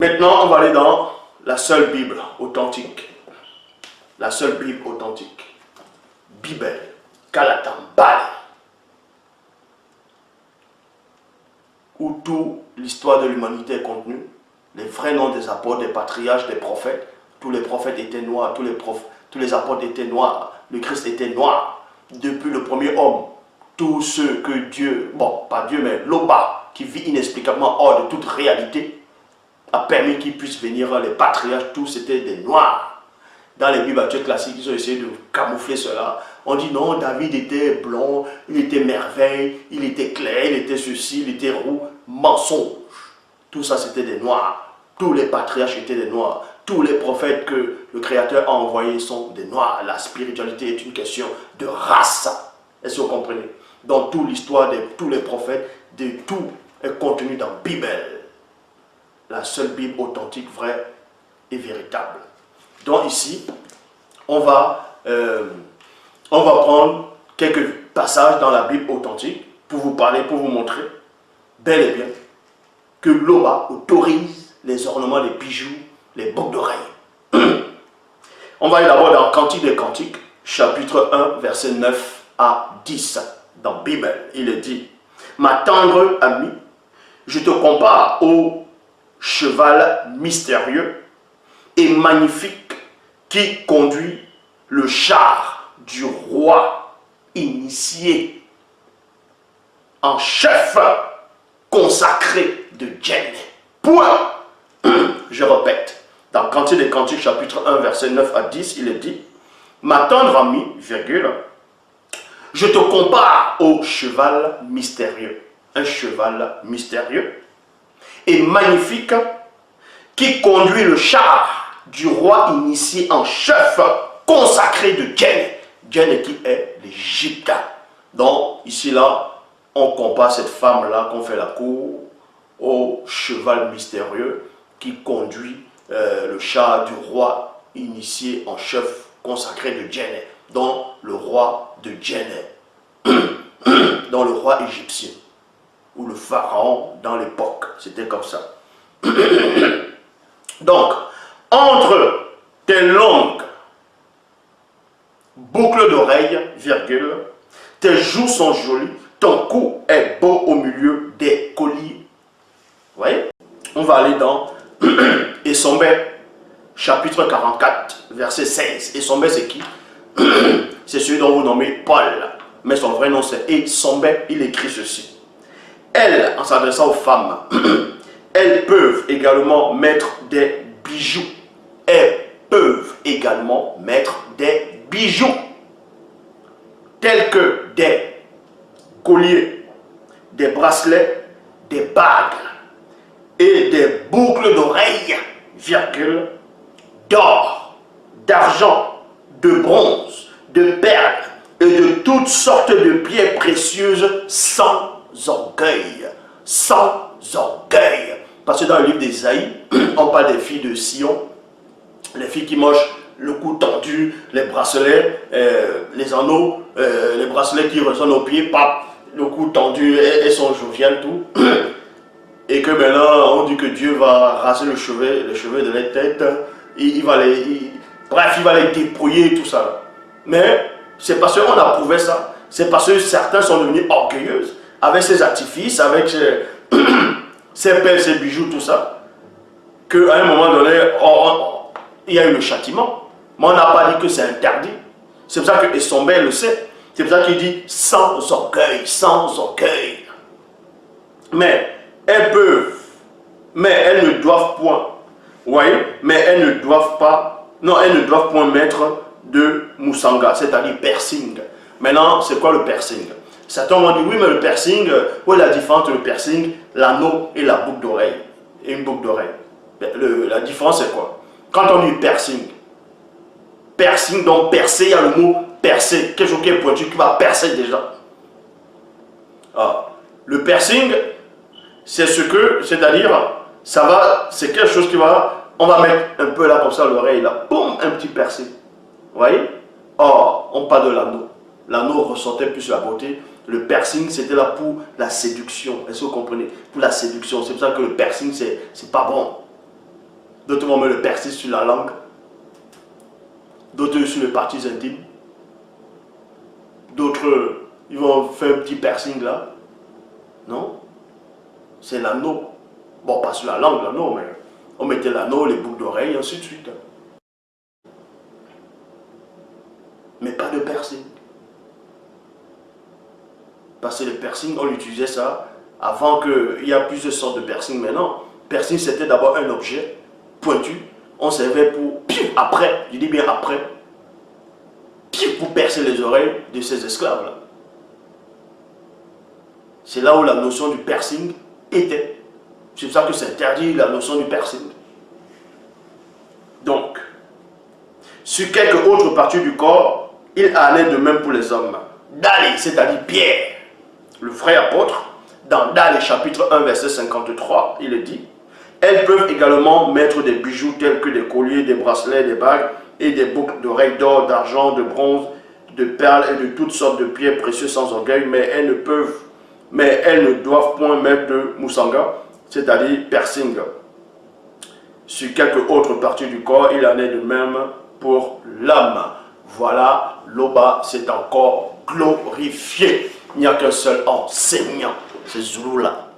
Maintenant, on va aller dans la seule Bible authentique. La seule Bible authentique. Bible. Kalatambale. Où toute l'histoire de l'humanité est contenue. Les vrais noms des apôtres, des patriarches, des prophètes. Tous les prophètes étaient noirs, tous les apôtres étaient noirs. Le Christ était noir. Depuis le premier homme. Tous ceux que Dieu, bon, pas Dieu, mais Loba, qui vit inexplicablement hors de toute réalité, a permis qu'ils puissent venir, les patriarches, tous étaient des noirs. Dans les Bibles actuelles classiques, ils ont essayé de camoufler cela. On dit non, David était blond, il était merveille, il était clair, il était ceci, il était roux. Mensonge. Tout ça, c'était des noirs. Tous les patriarches étaient des noirs. Tous les prophètes que le Créateur a envoyés sont des noirs. La spiritualité est une question de race. Est-ce que vous comprenez? Dans toute l'histoire de tous les prophètes, de tout est contenu dans la Bible. La seule Bible authentique, vraie et véritable. Donc ici, on va prendre quelques passages dans la Bible authentique pour vous parler, pour vous montrer bel et bien que l'Oba autorise les ornements, les bijoux, les boucles d'oreilles. On va aller d'abord dans Cantique des Cantiques, chapitre 1, verset 9 à 10. Dans la Bible, il est dit: ma tendre amie, je te compare au cheval mystérieux et magnifique qui conduit le char du roi initié en chef consacré de Djenné. Point. Je répète, dans Cantique des Cantiques, chapitre 1, verset 9 à 10, il est dit: ma tendre amie, virgule, je te compare au cheval mystérieux. Un cheval mystérieux et magnifique qui conduit le char du roi initié en chef consacré de Djenné. Djenné qui est l'Égypte. Donc ici là, on compare cette femme-là qu'on fait la cour au cheval mystérieux qui conduit le char du roi initié en chef consacré de Djenné. Donc le roi de Djenné. Dans le roi égyptien. Ou le pharaon dans l'époque. C'était comme ça. Donc, entre tes longues boucles d'oreilles, virgule, tes joues sont jolies, ton cou est beau au milieu des colliers. Vous voyez? On va aller dans Essombé, chapitre 44, verset 16. Essombé, c'est qui? C'est celui dont vous nommez Paul. Mais son vrai nom, c'est Essombé. Il écrit ceci: elles, en s'adressant aux femmes, elles peuvent également mettre des bijoux. Elles peuvent également mettre des bijoux, tels que des colliers, des bracelets, des bagues et des boucles d'oreilles, virgule, d'or, d'argent, de bronze, de perles et de toutes sortes de pierres précieuses sans orgueil. Sans orgueil. Parce que dans le livre d'Ésaïe, on parle des filles de Sion, les filles qui mangent le cou tendu, les bracelets, les anneaux, les bracelets qui résonnent aux pieds, pap, le cou tendu, elles sont joviales, tout. Et que maintenant, on dit que Dieu va raser les cheveux de la tête, bref, il va les dépouiller, tout ça. Mais c'est parce qu'on a prouvé ça, c'est parce que certains sont devenus orgueilleuses, avec ces artifices, avec ces perles, ces bijoux, tout ça, qu'à un moment donné, il y a eu le châtiment. Mais on n'a pas dit que c'est interdit. C'est pour ça que Essombé le sait. C'est pour ça qu'il dit sans orgueil, sans orgueil. Mais elles peuvent, mais elles ne doivent point. Vous voyez? Mais elles ne doivent pas, non, elles ne doivent point mettre de moussanga, c'est-à-dire piercing. Maintenant, c'est quoi le piercing? Certains m'ont dit, oui, mais le piercing, où est la différence entre le piercing, l'anneau et la boucle d'oreille? Et une boucle d'oreille. La différence, c'est quoi? Quand on dit piercing, piercing, donc percer, il y a le mot percer, quelque chose qui est pointu, qui va percer déjà. Le piercing, c'est ce que, c'est-à-dire, ça va, c'est quelque chose qui va, on va mettre un peu là, comme ça, l'oreille, là, boum, un petit percé. Vous voyez? Or, on parle de l'anneau. L'anneau ressortait plus la beauté. Le piercing, c'était là pour la séduction. Est-ce que vous comprenez? Pour la séduction. C'est pour ça que le piercing, c'est pas bon. D'autres vont mettre le persil sur la langue. D'autres sur les parties intimes. D'autres, ils vont faire un petit piercing là. Non. C'est l'anneau. Bon, pas sur la langue, l'anneau, mais on mettait l'anneau, les boucles d'oreilles, ainsi de suite. Mais pas de piercing. Parce que le piercing, on utilisait ça avant qu'il y a plusieurs sortes de piercing maintenant. Piercing, c'était d'abord un objet pointu. On servait pour, après, je dis bien après, pour percer les oreilles de ces esclaves-là. C'est là où la notion du piercing était. C'est pour ça que c'est interdit la notion du piercing. Donc, sur quelques autres parties du corps, il en est de même pour les hommes. Dallé, c'est-à-dire Pierre, le frère apôtre, dans Dallé chapitre 1 verset 53, il dit: elles peuvent également mettre des bijoux tels que des colliers, des bracelets, des bagues et des boucles d'oreilles d'or, d'argent, de bronze, de perles et de toutes sortes de pierres précieuses sans orgueil, mais elles ne doivent point mettre de moussanga, c'est-à-dire piercing. Sur quelques autres parties du corps, il en est de même pour l'âme. Voilà, Loba s'est encore glorifié. Il n'y a qu'un seul enseignant, c'est Zouloula.